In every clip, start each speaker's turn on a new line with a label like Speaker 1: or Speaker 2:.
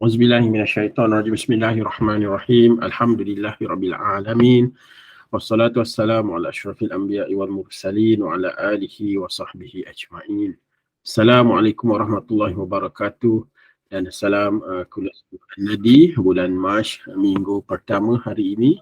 Speaker 1: Auzubillahi minasyaitonirrajim. Bismillahirrahmanirrahim. Alhamdulillahirabbil alamin. Wassalatu wassalamu ala asyrafil anbiya'i wal mursalin wa ala alihi wa sahbihi ajma'in. Assalamualaikum warahmatullahi wabarakatuh. Dan salam kuliah Nadi bulan Mac, minggu pertama hari ini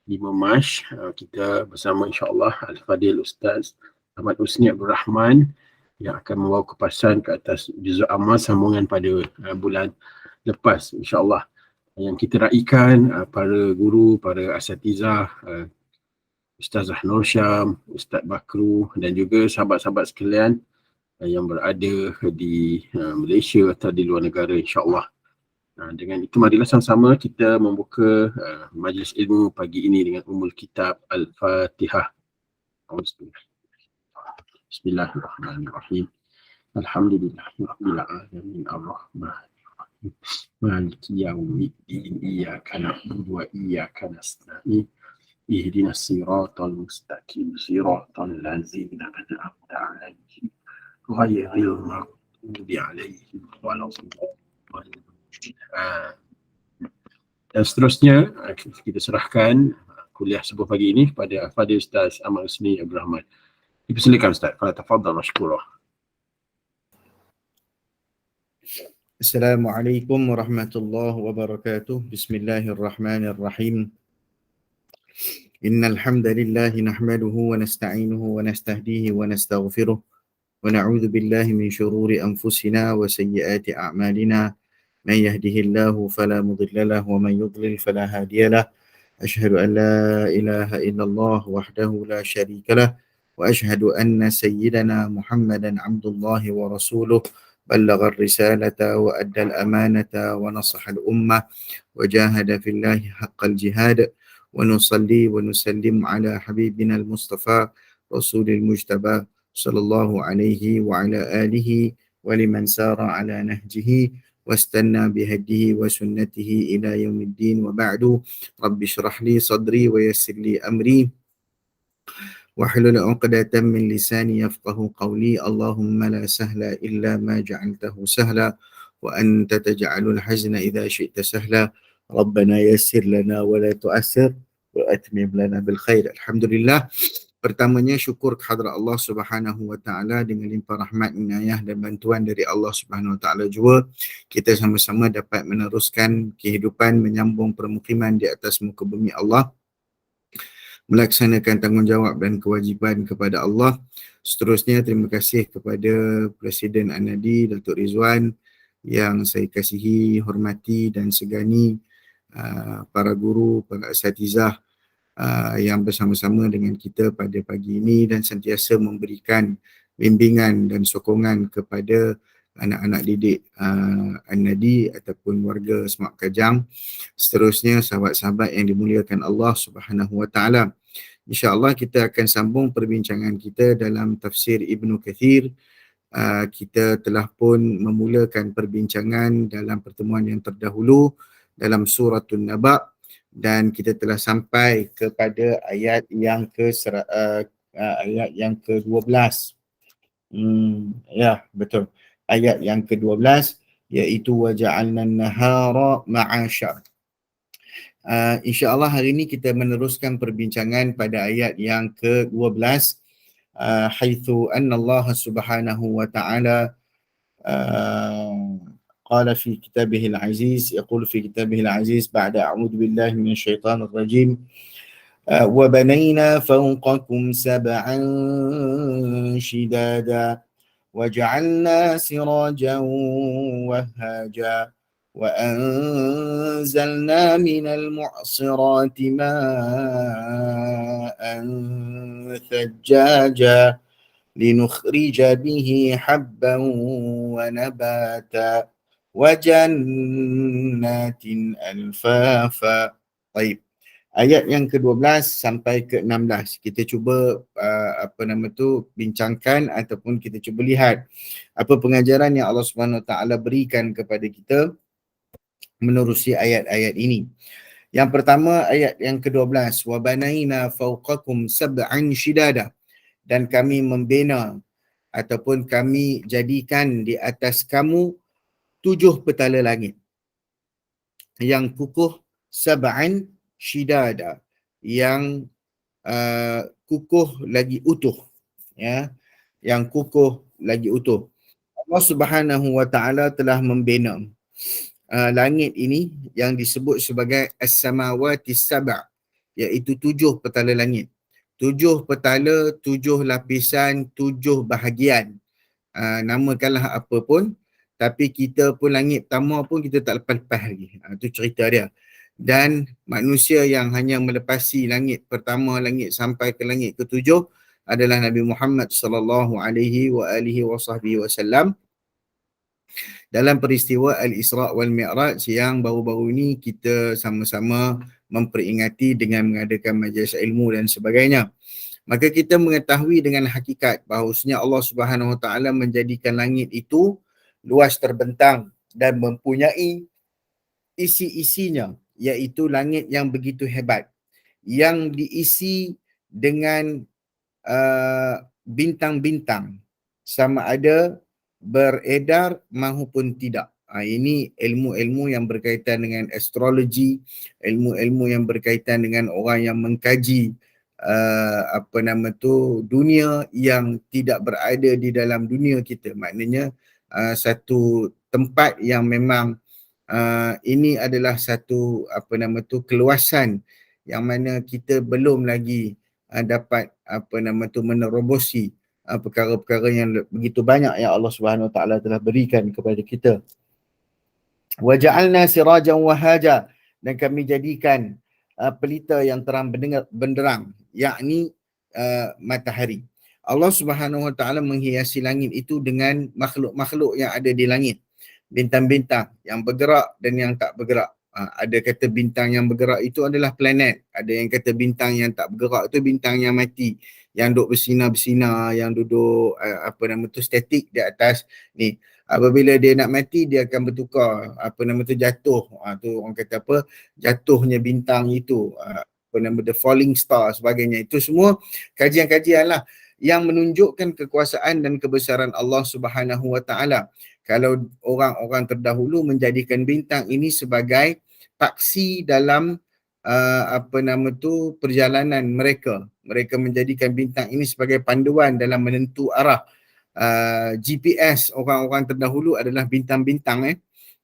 Speaker 1: 5 Mac. Kita bersama insya-Allah Al-Fadil Ustaz Ahmad Husni Abdul Rahman yang akan membawa kupasan ke atas juzuk amal sambungan pada bulan lepas, insya-Allah, yang kita raikan para guru, para asatizah, Ustazah Nur Syam, Ustaz Bakru dan juga sahabat-sahabat sekalian yang berada di Malaysia atau di luar negara, insya-Allah. Dengan itu marilah sama-sama kita membuka majlis ilmu pagi ini dengan Ummul Kitab Al-Fatihah. Bismillahirrahmanirrahim. Alhamdulillahirabbil alamin arrahman Maliki yaumiddin, iyyaka na'budu wa iyyaka nasta'in, ihdinas siratal mustaqim, siratal ladzina an'amta 'alaihim ghairil maghdubi 'alaihim waladdallin. Dan seterusnya kita serahkan kuliah subuh pagi ini kepada Fadil Ustaz Ahmad Husni Abdul Rahman. Dipersilakan Ustaz. Tafadhal mashkurah.
Speaker 2: Assalamualaikum warahmatullahi wabarakatuh. Bismillahirrahmanirrahim. Innal hamdalillah nahmaduhu wa nasta'inuhu wa nastahdihi wa nastaghfiruh wa na'udzu billahi min shururi anfusina wa sayyiati a'malina. Man yahdihillahu fala mudilla lahu wa man yudlil fala hadiya lahu. Asyhadu an la ilaha illallah wahdahu la syarika lah wa asyhadu anna sayyidana Muhammadan 'abdullahi wa rasuluh. بلغ الرسالة وأدى الأمانة ونصح الأمة وجاهد في الله حق الجهاد ونصلي ونسلم على حبيبنا المصطفى رسول المجتبى صلى الله عليه وعلى آله ولمن سار على نهجه واستنى بهديه وسنته إلى يوم الدين وبعد. رب اشرح لي صدري ويسر لي أمري واحلل عقدة من لساني يفقه قولي. اللهم لا سهل إلا ما جعلته سهلا وأنت تجعل الحزن إذا شئت سهلا. ربنا يسر لنا ولا تؤسر وأتمم لنا بالخير. Alhamdulillah. Pertamanya syukur kehadrat Allah Subhanahu wa taala dengan limpah rahmat, inayah dan bantuan dari Allah Subhanahu wa taala juga kita sama-sama dapat meneruskan kehidupan menyambung permukiman di atas muka bumi Allah, melaksanakan tanggungjawab dan kewajipan kepada Allah. Seterusnya terima kasih kepada Presiden An-Nadi Datuk Rizwan yang saya kasihi, hormati dan segani, para guru, para asatizah yang bersama-sama dengan kita pada pagi ini dan sentiasa memberikan bimbingan dan sokongan kepada anak-anak didik An-Nadi ataupun warga Semak Kajang. Seterusnya sahabat-sahabat yang dimuliakan Allah Subhanahu wa taala. InsyaAllah kita akan sambung perbincangan kita dalam tafsir Ibnu Kathir. Kita telah pun memulakan perbincangan dalam pertemuan yang terdahulu dalam suratul Naba dan kita telah sampai kepada ayat yang ke-12. Ya, betul. Ayat yang ke-12 iaitu waja'alna an-nahara ma'asha. InsyaAllah hari ini kita meneruskan perbincangan pada ayat yang ke-12, haitsu anna Allah Subhanahu wa ta'ala qala fi kitabihil aziz, yaqulu fi kitabihil aziz ba'da a'udzu billahi minasy syaithanir rajim, wa banayna fawqakum sab'an shidada waja'alna sirajan wahhaja وأنزلنا من المعصرات ماء ثجاجا لنخرج به حبا ونباتا وجنات ألفافا. طيب, ayat yang ke-12 sampai ke-16 kita cuba bincangkan ataupun kita cuba lihat apa pengajaran yang Allah Subhanahu Wa Taala berikan kepada kita menerusi ayat-ayat ini. Yang pertama, ayat yang ke-12, wa banaina fawqakum sab'an shidada, dan kami membina ataupun kami jadikan di atas kamu 7 petala langit. yang kukuh, sab'an shidada, yang kukuh lagi utuh, ya, yang kukuh lagi utuh. Allah Subhanahu wa taala telah membina langit ini yang disebut sebagai as-samawati sab', iaitu 7 petala langit. 7 petala, 7 lapisan, 7 bahagian. Namakanlah apa pun, tapi kita pun langit pertama pun kita tak lepas-lepas lagi. Itu cerita dia. Dan manusia yang hanya melepasi langit pertama, langit sampai ke langit ke-7 adalah Nabi Muhammad sallallahu alaihi wasallam dalam peristiwa Al-Isra' wal Mi'raj yang baru-baru ini kita sama-sama memperingati dengan mengadakan majlis ilmu dan sebagainya. Maka kita mengetahui dengan hakikat bahawasanya Allah Subhanahu Wa Taala menjadikan langit itu luas terbentang dan mempunyai isi-isinya, iaitu langit yang begitu hebat yang diisi dengan bintang-bintang, sama ada beredar maupun tidak. Ini ilmu-ilmu yang berkaitan dengan astrologi, ilmu-ilmu yang berkaitan dengan orang yang mengkaji dunia yang tidak berada di dalam dunia kita. Maknanya satu tempat yang memang ini adalah satu keluasan yang mana kita belum lagi dapat menerobosi perkara-perkara yang begitu banyak yang Allah Subhanahu Wa Taala telah berikan kepada kita. Wa ja'alna sirajan wahaja, dan kami jadikan pelita yang terang benderang, yakni matahari. Allah Subhanahu Wa Taala menghiasi langit itu dengan makhluk-makhluk yang ada di langit. Bintang-bintang yang bergerak dan yang tak bergerak. Ada kata bintang yang bergerak itu adalah planet. Ada yang kata bintang yang tak bergerak itu bintang yang mati, yang duduk bersinar-bersinar, yang duduk statik di atas ni. Apabila dia nak mati, dia akan bertukar jatuh. Tu orang kata jatuhnya bintang itu, the falling star sebagainya. Itu semua kajian-kajian lah yang menunjukkan kekuasaan dan kebesaran Allah Subhanahu Wa Taala. Kalau orang-orang terdahulu menjadikan bintang ini sebagai taksi dalam perjalanan mereka. Mereka menjadikan bintang ini sebagai panduan dalam menentu arah. GPS orang-orang terdahulu adalah bintang-bintang.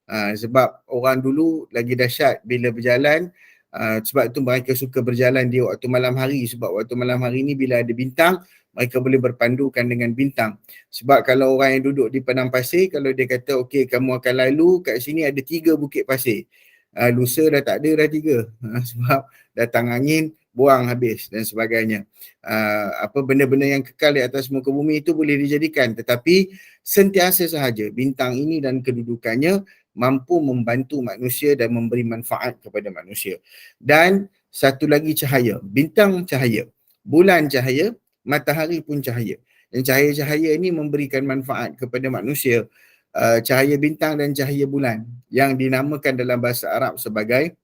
Speaker 2: Sebab orang dulu lagi dahsyat bila berjalan. Sebab itu mereka suka berjalan di waktu malam hari. Sebab waktu malam hari ni bila ada bintang, mereka boleh berpandukan dengan bintang. Sebab kalau orang yang duduk di padang pasir, kalau dia kata okey kamu akan lalu kat sini ada 3 bukit pasir, lusa dah tak ada, dah 3. Sebab datang angin, buang habis dan sebagainya. Benda-benda yang kekal di atas muka bumi itu boleh dijadikan, tetapi sentiasa sahaja bintang ini dan kedudukannya mampu membantu manusia dan memberi manfaat kepada manusia. Dan satu lagi cahaya, bintang cahaya, bulan cahaya, matahari pun cahaya. Dan cahaya-cahaya ini memberikan manfaat kepada manusia. Cahaya bintang dan cahaya bulan yang dinamakan dalam bahasa Arab sebagai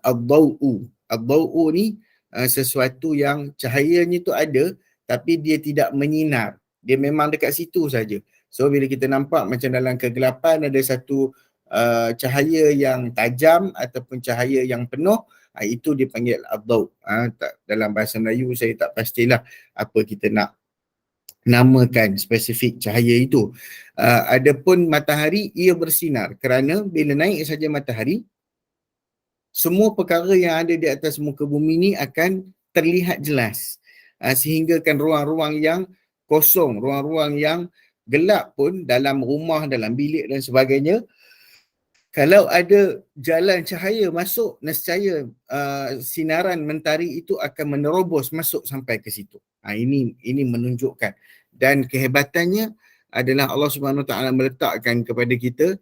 Speaker 2: ad-daw'u. Ad-daw'u ni sesuatu yang cahayanya tu ada tapi dia tidak menyinar. Dia memang dekat situ saja. So bila kita nampak macam dalam kegelapan ada satu cahaya yang tajam ataupun cahaya yang penuh, itu dipanggil ad-daw'. Dalam bahasa Melayu saya tak pastilah apa kita nak namakan spesifik cahaya itu. Adapun matahari, ia bersinar kerana bila naik saja matahari, semua perkara yang ada di atas muka bumi ni akan terlihat jelas. Sehinggakan ruang-ruang yang kosong, ruang-ruang yang gelap pun dalam rumah, dalam bilik dan sebagainya, kalau ada jalan cahaya masuk, nescaya sinaran mentari itu akan menerobos masuk sampai ke situ. Ini menunjukkan, dan kehebatannya adalah Allah Subhanahu Wa Taala meletakkan kepada kita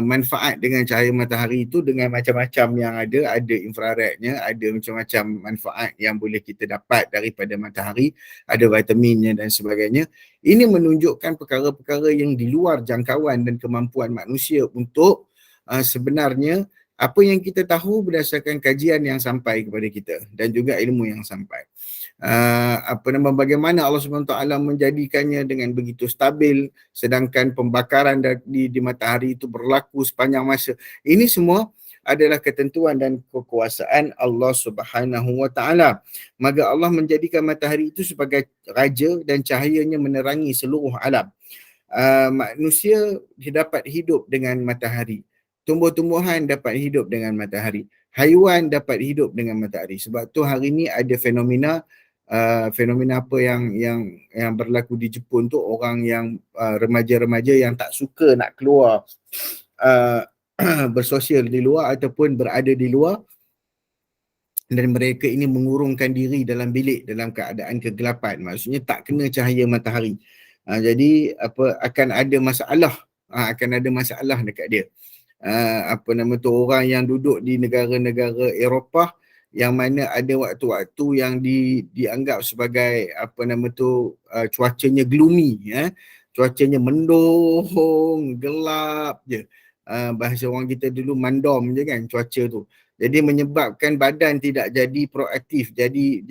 Speaker 2: manfaat dengan cahaya matahari itu dengan macam-macam yang ada infrarednya, ada macam-macam manfaat yang boleh kita dapat daripada matahari, ada vitaminnya dan sebagainya. Ini menunjukkan perkara-perkara yang di luar jangkauan dan kemampuan manusia untuk sebenarnya apa yang kita tahu berdasarkan kajian yang sampai kepada kita dan juga ilmu yang sampai. bagaimana Allah SWT menjadikannya dengan begitu stabil, sedangkan pembakaran di matahari itu berlaku sepanjang masa. Ini semua adalah ketentuan dan kekuasaan Allah Subhanahu wa taala. Maka Allah menjadikan matahari itu sebagai raja dan cahayanya menerangi seluruh alam. Manusia dapat hidup dengan matahari. Tumbuh-tumbuhan dapat hidup dengan matahari. Haiwan dapat hidup dengan matahari. Sebab tu hari ni ada fenomena apa yang berlaku di Jepun tu, orang yang remaja-remaja yang tak suka nak keluar bersosial di luar ataupun berada di luar, dan mereka ini mengurungkan diri dalam bilik dalam keadaan kegelapan, maksudnya tak kena cahaya matahari. Jadi akan ada masalah dekat dia. Orang yang duduk di negara-negara Eropah yang mana ada waktu-waktu yang dianggap sebagai cuacanya gloomy, cuacanya mendung, gelap je. Bahasa orang kita dulu mandom je kan cuaca tu. Jadi menyebabkan badan tidak jadi proaktif, jadi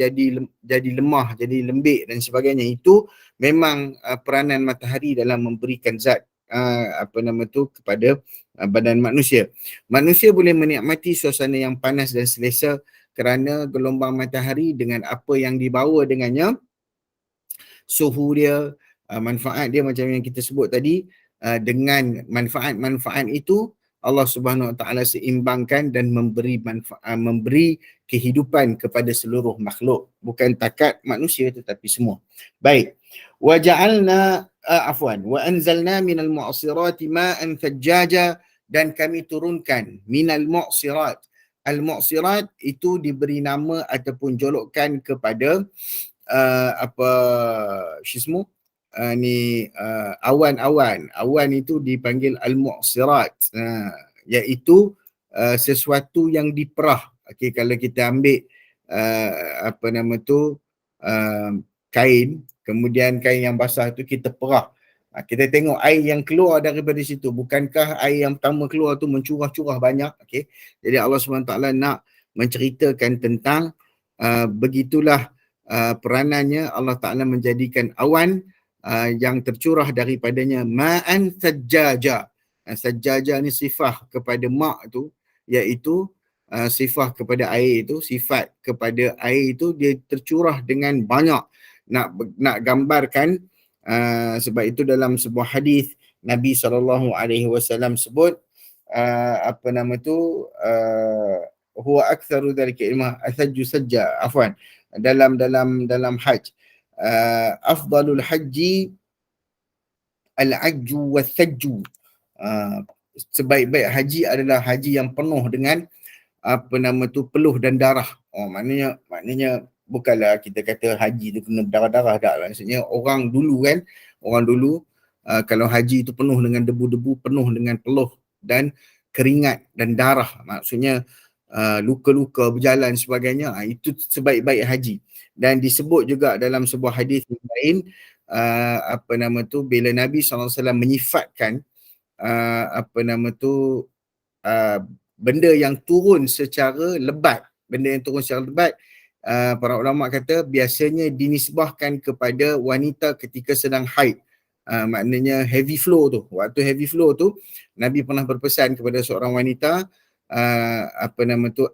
Speaker 2: lemah, jadi lembik dan sebagainya. Itu memang peranan matahari dalam memberikan zat kepada badan manusia. Manusia boleh menikmati suasana yang panas dan selesa kerana gelombang matahari dengan apa yang dibawa dengannya, suhu dia, manfaat dia macam yang kita sebut tadi. Dengan manfaat-manfaat itu Allah Subhanahu Wa Taala seimbangkan dan memberi kehidupan kepada seluruh makhluk, bukan takat manusia tetapi semua. Baik. Wa ja'alna wa anzalna minal mu'sirati ma'an thajjaja, dan kami turunkan minal mu'sirat. Al-mu'sirat itu diberi nama ataupun julukan kepada awan itu dipanggil al-mu'sirat, iaitu sesuatu yang diperah. Okey, kalau kita ambil kain, kemudian kain yang basah tu kita perah, kita tengok air yang keluar daripada situ, bukankah air yang pertama keluar tu mencurah-curah banyak? Okey, jadi Allah SWT nak menceritakan tentang begitulah peranannya Allah Ta'ala menjadikan awan yang tercurah daripadanya ma'an sajjaja. Sajjaja ni sifat kepada ma' tu, iaitu sifat kepada air itu, sifat kepada air itu dia tercurah dengan banyak. Nak gambarkan, sebab itu dalam sebuah hadis Nabi SAW sebut huwa aktsaru dzalika ilma asajju sajja, dalam hajj, afdalul haji al-ajju was-sajju. Sebaik-baik haji adalah haji yang penuh dengan peluh dan darah. Maknanya bukanlah kita kata haji tu kena darah-darah, tak. Maksudnya orang dulu kalau haji itu penuh dengan debu-debu, penuh dengan peluh dan keringat dan darah, maksudnya luka-luka berjalan sebagainya, itu sebaik-baik haji. Dan disebut juga dalam sebuah hadis lain, bila Nabi SAW menyifatkan benda yang turun secara lebat, para ulama kata biasanya dinisbahkan kepada wanita ketika sedang haid. Maknanya heavy flow tu, waktu heavy flow tu Nabi pernah berpesan kepada seorang wanita,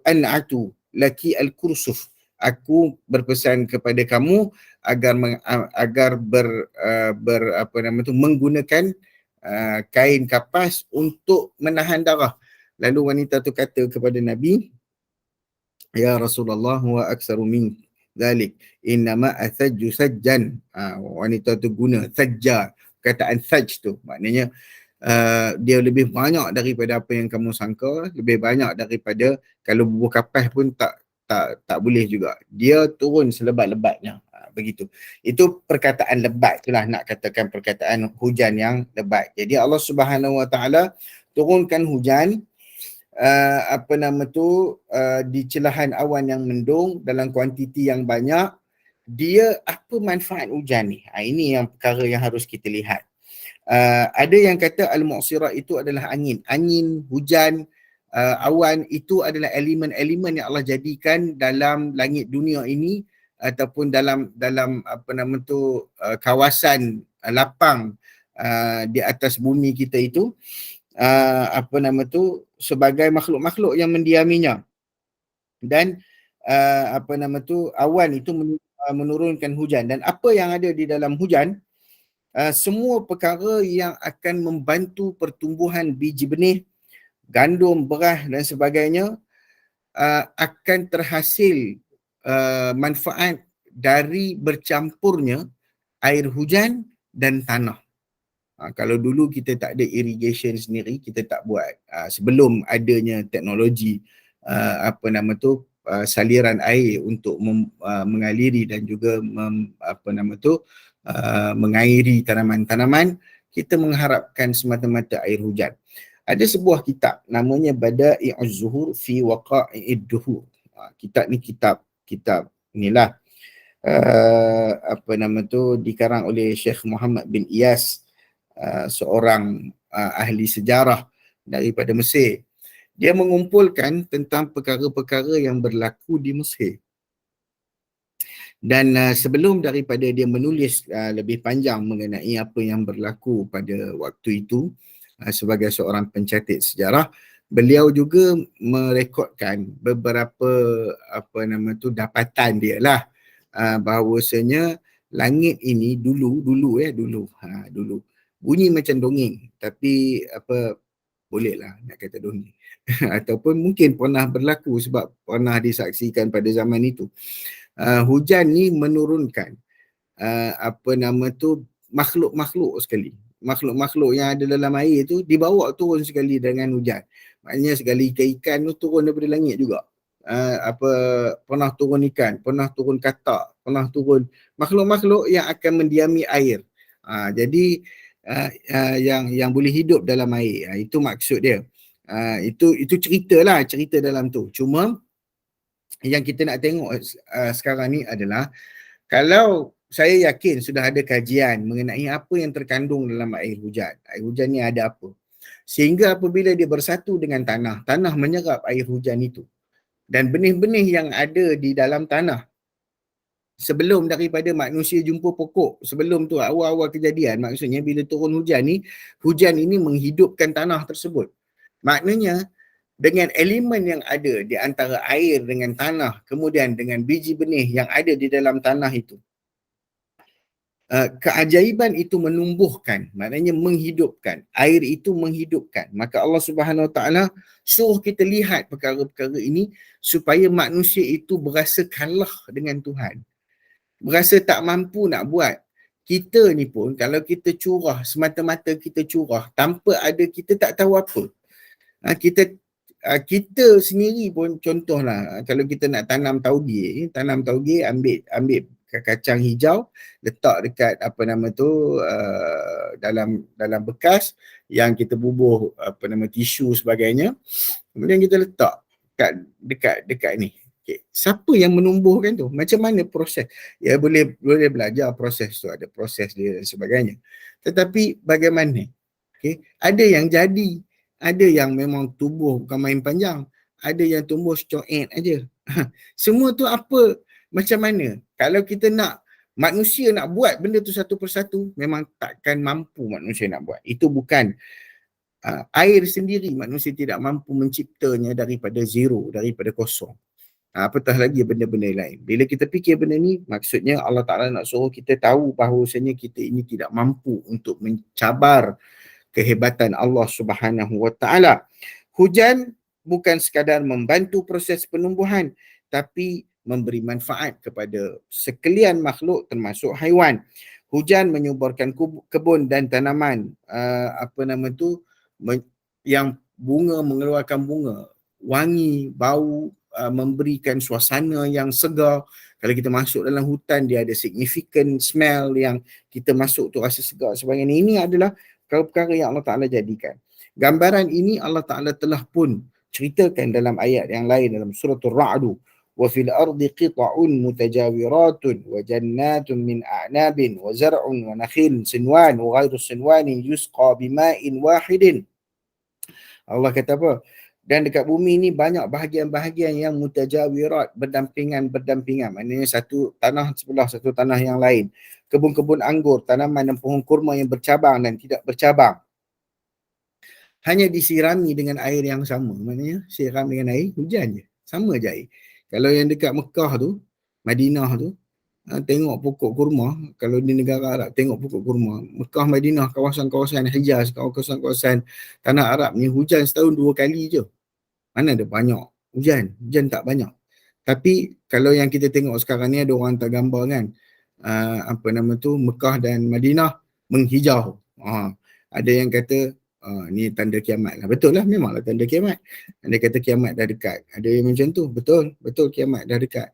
Speaker 2: an'atu laki al-kursuf, aku berpesan kepada kamu agar menggunakan kain kapas untuk menahan darah. Lalu wanita tu kata kepada Nabi, ya Rasulullah, wa aksaru min zalik, innama asajju sajjan. Wanita tu guna sajja, kataan sajj tu maknanya dia lebih banyak daripada apa yang kamu sangka, lebih banyak daripada kalau bubuh kapas pun tak boleh juga. Dia turun selebat-lebatnya. Begitu. Itu perkataan lebat, itulah nak katakan perkataan hujan yang lebat. Jadi Allah Subhanahu Wa Taala turunkan hujan di celahan awan yang mendung dalam kuantiti yang banyak. Dia apa manfaat hujan ni? Ini yang perkara yang harus kita lihat. Ada yang kata al-mu'sirat itu adalah angin, hujan, awan itu adalah elemen-elemen yang Allah jadikan dalam langit dunia ini ataupun dalam apa nama tu kawasan lapang di atas bumi kita itu apa nama tu sebagai makhluk-makhluk yang mendiaminya. Dan apa nama tu awan itu menurunkan hujan, dan apa yang ada di dalam hujan, semua perkara yang akan membantu pertumbuhan biji benih, gandum, beras dan sebagainya akan terhasil manfaat dari bercampurnya air hujan dan tanah. Kalau dulu kita tak ada irrigation sendiri, kita tak buat sebelum adanya teknologi apa nama tu saliran air untuk mengaliri dan juga apa nama tu mengairi tanaman-tanaman, kita mengharapkan semata-mata air hujan. Ada sebuah kitab namanya Bada'i'uz Zuhur fi Waqa'id Duhur. Kitab ni kitab inilah apa nama tu dikarang oleh Syekh Muhammad bin Iyas, seorang ahli sejarah daripada Mesir. Dia mengumpulkan tentang perkara-perkara yang berlaku di Mesir. Dan sebelum daripada dia menulis lebih panjang mengenai apa yang berlaku pada waktu itu, sebagai seorang pencatat sejarah, beliau juga merekodkan beberapa apa nama tu dapatan dia lah, bahawasanya langit ini dulu bunyi macam dongeng, tapi apa bolehlah nak kata dongeng ataupun mungkin pernah berlaku sebab pernah disaksikan pada zaman itu. Hujan ni menurunkan apa nama tu makhluk-makhluk sekali. Makhluk-makhluk yang ada dalam air tu dibawa turun sekali dengan hujan. Maknanya sekali ikan-ikan tu turun daripada langit juga. Apa pernah turun ikan, pernah turun katak, pernah turun makhluk-makhluk yang akan mendiami air. Jadi yang boleh hidup dalam air. Itu maksud dia. Itu cerita dalam tu. Cuma yang kita nak tengok sekarang ni adalah, kalau saya yakin sudah ada kajian mengenai apa yang terkandung dalam air hujan. Air hujan ni ada apa? Sehingga apabila dia bersatu dengan tanah, tanah menyerap air hujan itu. Dan benih-benih yang ada di dalam tanah, sebelum daripada manusia jumpa pokok, sebelum tu awal-awal kejadian, maksudnya bila turun hujan ni, hujan ini menghidupkan tanah tersebut. Maknanya dengan elemen yang ada di antara air dengan tanah, kemudian dengan biji benih yang ada di dalam tanah itu, keajaiban itu menumbuhkan, maknanya menghidupkan. Air itu menghidupkan. Maka Allah Subhanahu Wa Taala suruh kita lihat perkara-perkara ini supaya manusia itu berasa kalah dengan Tuhan. Berasa tak mampu nak buat. Kita ni pun kalau kita curah, semata-mata kita curah, tanpa ada, kita tak tahu apa. Kita sendiri pun, contohlah kalau kita nak tanam tauge, ambil kacang hijau, letak dekat apa nama tu dalam bekas yang kita bubuh apa nama tisu sebagainya, kemudian kita letak dekat ni. Okay. Siapa yang menumbuhkan tu? Macam mana proses? Ya boleh belajar proses tu, ada proses dia dan sebagainya. Tetapi bagaimana? Okay. Ada yang jadi, ada yang memang tumbuh bukan main panjang, ada yang tumbuh coet aja. Semua tu apa? Macam mana? Kalau kita nak manusia nak buat benda tu satu persatu, memang takkan mampu manusia nak buat. Itu bukan air sendiri, manusia tidak mampu menciptanya daripada zero, daripada kosong. Apatah lagi benda-benda lain. Bila kita fikir benda ni, maksudnya Allah Ta'ala nak suruh kita tahu bahawasanya kita ini tidak mampu untuk mencabar kehebatan Allah Subhanahu Wa Ta'ala. Hujan bukan sekadar membantu proses penumbuhan, tapi memberi manfaat kepada sekalian makhluk termasuk haiwan. Hujan menyuburkan kebun dan tanaman apa nama tu yang bunga, mengeluarkan bunga, wangi, bau, memberikan suasana yang segar. Kalau kita masuk dalam hutan, dia ada significant smell yang kita masuk tu rasa segar sebagainya. Ini adalah perkara yang Allah Ta'ala jadikan. Gambaran ini Allah Ta'ala telah pun ceritakan dalam ayat yang lain dalam surah Ar-Ra'd. Wa fil ardi qita'un mutajawiratun wa jannatun min a'nabin wa zar'un wa nakhilun sinwan wa ghairu sinwanin yusqa bima'in wahidin. Allah kata apa? Dan dekat bumi ni banyak bahagian-bahagian yang mutajawirat, berdampingan. Maknanya satu tanah sebelah satu tanah yang lain. Kebun-kebun anggur, tanaman dan pohon kurma yang bercabang dan tidak bercabang. Hanya disirami dengan air yang sama. Maknanya siram dengan air hujan je. Sama je air. Kalau yang dekat Mekah tu, Madinah tu, tengok pokok kurma, kalau di negara Arab tengok pokok kurma, Mekah, Madinah, kawasan-kawasan Hijaz, kawasan-kawasan tanah Arab ni hujan setahun 2 kali je. Mana ada banyak hujan tak banyak. Tapi kalau yang kita tengok sekarang ni ada orang hantar gambar kan, Mekah dan Madinah menghijau. Ada yang kata ni tanda kiamat lah. Betul lah, memanglah tanda kiamat. Ada kata kiamat dah dekat. Ada yang macam tu, betul kiamat dah dekat.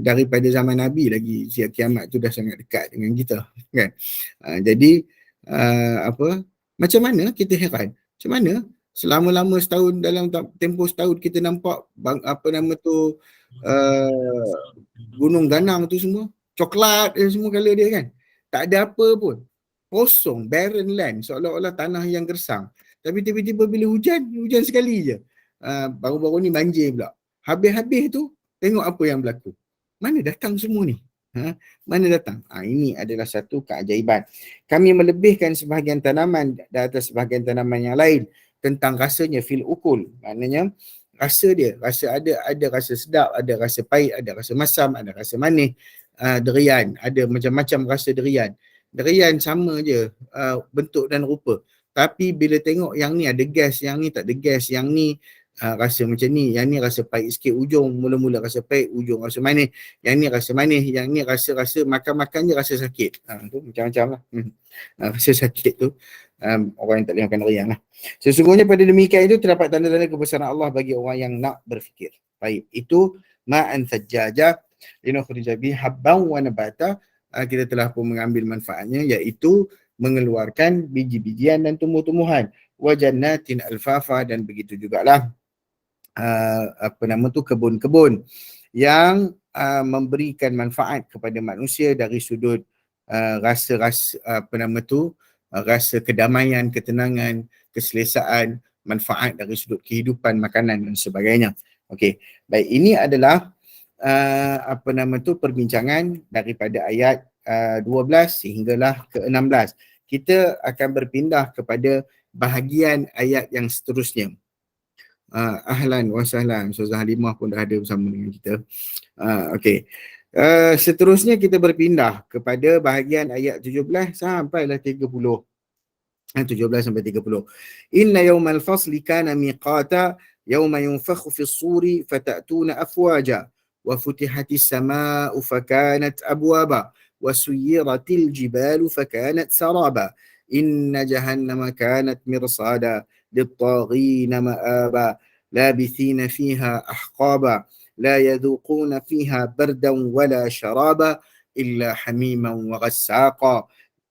Speaker 2: Daripada zaman Nabi lagi kiamat tu dah sangat dekat dengan kita kan. Jadi macam mana kita heran, macam mana selama-lama setahun, dalam tempoh setahun kita nampak gunung ganang tu semua coklat semua color dia kan, tak ada apa pun, kosong, barren land, seolah-olah tanah yang gersang. Tapi tiba-tiba bila hujan sekali je. Baru-baru ni banjir pula. Habis-habis tu tengok apa yang berlaku. Mana datang semua ni? Mana datang? Ini adalah satu keajaiban. Kami melebihkan sebahagian tanaman di atas sebahagian tanaman yang lain tentang rasanya, fil ukul. Maknanya rasa dia, ada rasa sedap, ada rasa pahit, ada rasa masam, ada rasa manis. Derian, ada macam-macam rasa derian. Derian sama je bentuk dan rupa. Tapi bila tengok yang ni ada gas, yang ni tak ada gas, yang ni rasa macam ni, yang ni rasa pahit sikit, ujung mula-mula rasa pahit, ujung rasa manis, yang ni rasa manis, yang ni rasa makan je rasa sakit. Tu macam-macam lah. Rasa sakit tu orang yang tak boleh makan durian lah. Sesungguhnya pada demikian itu terdapat tanda-tanda kebesaran Allah bagi orang yang nak berfikir. Baik, itu ma'an thajjaja linukhrija bihi habban wa nabata. Kita telah pun mengambil manfaatnya, iaitu mengeluarkan biji-bijian dan tumbuh-tumbuhan. Wa jannatin alfafa, dan begitu jugalah kebun-kebun yang memberikan manfaat kepada manusia dari sudut rasa kedamaian, ketenangan, keselesaan, manfaat dari sudut kehidupan, makanan dan sebagainya. Okey, baik, ini adalah perbincangan daripada ayat 12 sehinggalah ke 16. Kita akan berpindah kepada bahagian ayat yang seterusnya. Ahlan wa sahlan, Ustazah Halimah pun dah ada bersama dengan kita. Okey. Seterusnya kita berpindah kepada bahagian ayat 17 sampailah 30. 17 sampai 30. Inna yawmal fasli kana miqata yawma yunfakhu fis suri fatatuna afwaja wa futihatis samaa'u fakanat abwaba wa suyiratil jibalu fakanat saraba inna jahannama kanat mirsada للطاغين مآبا لابثين فيها أحقابا لا يذوقون فيها بردا ولا شرابا إلا حميما وغساقا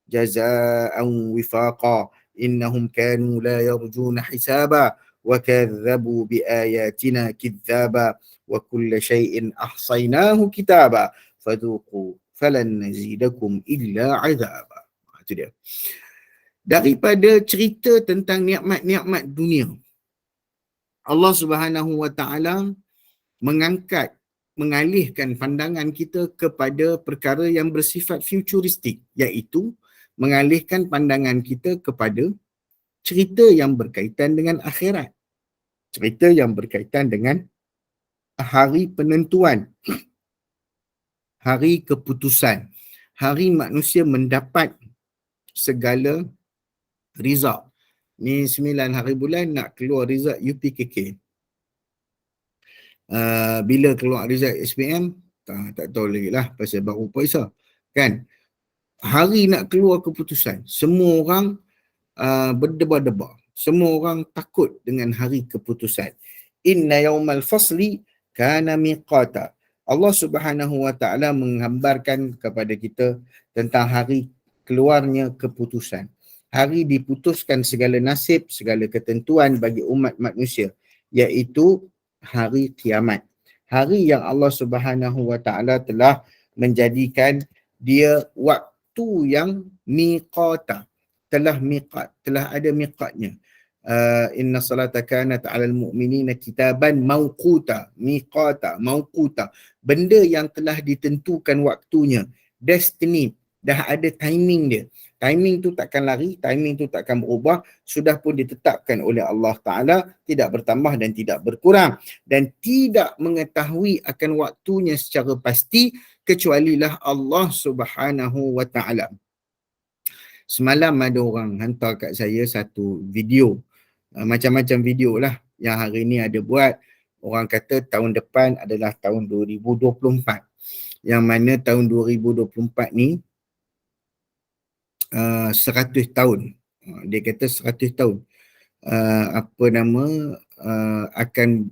Speaker 2: جزاء وفاقا إنهم كانوا لا يرجون حسابا وكذبوا بآياتنا كذابا وكل شيء أحصيناه كتابا فذوقوا فلن نزيدكم إلا عذابا. Itu dia. Daripada cerita tentang nikmat-nikmat dunia, Allah Subhanahu wa taala mengalihkan pandangan kita kepada perkara yang bersifat futuristik, iaitu mengalihkan pandangan kita kepada cerita yang berkaitan dengan akhirat, cerita yang berkaitan dengan hari penentuan, hari keputusan, hari manusia mendapat segala result. Ni 9 hari bulan nak keluar result UPKK. Bila keluar result SPM, tak tahu lagi lah, pasal baru puasa kan. Hari nak keluar keputusan, semua orang berdebar-debar, semua orang takut dengan hari keputusan. Inna yawmal fasli kana miqata. Allah Subhanahu wa taala menggambarkan kepada kita tentang hari keluarnya keputusan. Hari diputuskan segala nasib, segala ketentuan bagi umat manusia, iaitu hari kiamat. Hari yang Allah Subhanahu wa taala telah menjadikan dia waktu yang miqata, telah ada miqatnya. inna salata kanat 'alal mu'minina kitaban mawquta, miqata, mawquta. Benda yang telah ditentukan waktunya, destiny, dah ada timing dia. Timing tu takkan lari, timing tu takkan berubah, sudah pun ditetapkan oleh Allah Ta'ala, tidak bertambah dan tidak berkurang, dan tidak mengetahui akan waktunya secara pasti kecualilah Allah Subhanahu wa Ta'ala. Semalam ada orang hantar kat saya satu video, macam-macam video lah yang hari ni ada buat. Orang kata tahun depan adalah tahun 2024, yang mana tahun 2024 ni 100 tahun. Dia kata 100 tahun. Akan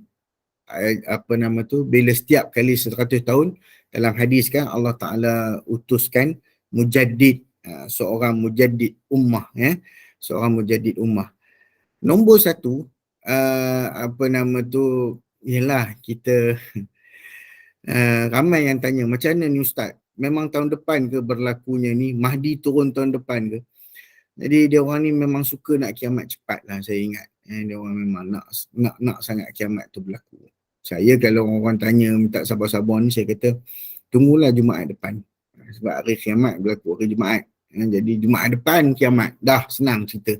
Speaker 2: bila setiap kali 100 tahun, dalam hadis kan Allah Ta'ala utuskan mujaddid, seorang mujaddid ummah, seorang mujaddid ummah. Nombor satu, ialah kita ramai yang tanya, macam mana ni Ustaz? Memang tahun depan ke berlakunya ni? Mahdi turun tahun depan ke? Jadi dia orang ni memang suka nak kiamat cepat lah, saya ingat. Dia orang memang nak sangat kiamat tu berlaku. Saya kalau orang tanya minta sabar-sabar ni, saya kata tunggulah Jumaat depan. Sebab hari kiamat berlaku hari Jumaat. Jadi Jumaat depan kiamat, dah senang cerita.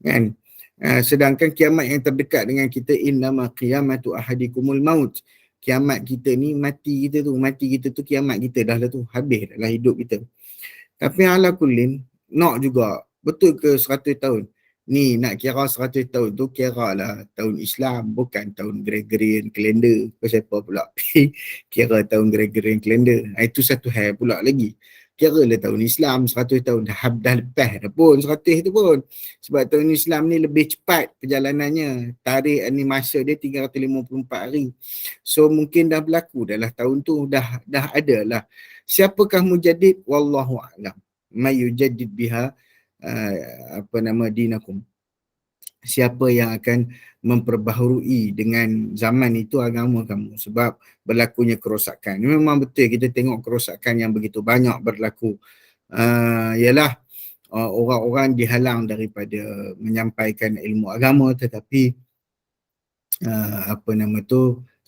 Speaker 2: Kan? Sedangkan kiamat yang terdekat dengan kita, innama qiyamatu ahadikumul maut. Kiamat kita ni mati kita tu kiamat kita dah lah tu, habis dah lah hidup kita. Tapi ala kullin, nak juga, betul ke 100 tahun? Ni nak kira 100 tahun tu, kira lah tahun Islam, bukan tahun Gregorian calendar. Siapa pula kira tahun Gregorian calendar? Itu satu hal pula lagi. Kira lah tahun Islam 100 tahun, dah lepas dah pun 100 tu pun. Sebab tahun Islam ni lebih cepat perjalanannya. Tarikh ni masa dia 354 hari. So mungkin dah berlaku dah lah tahun tu, dah ada lah. Siapakah mujaddid? Wallahu a'lam. May yujaddid biha dinakum. Siapa yang akan memperbaharui dengan zaman itu agama kamu, sebab berlakunya kerosakan. Memang betul kita tengok kerosakan yang begitu banyak berlaku. Ialah orang-orang dihalang daripada menyampaikan ilmu agama, tetapi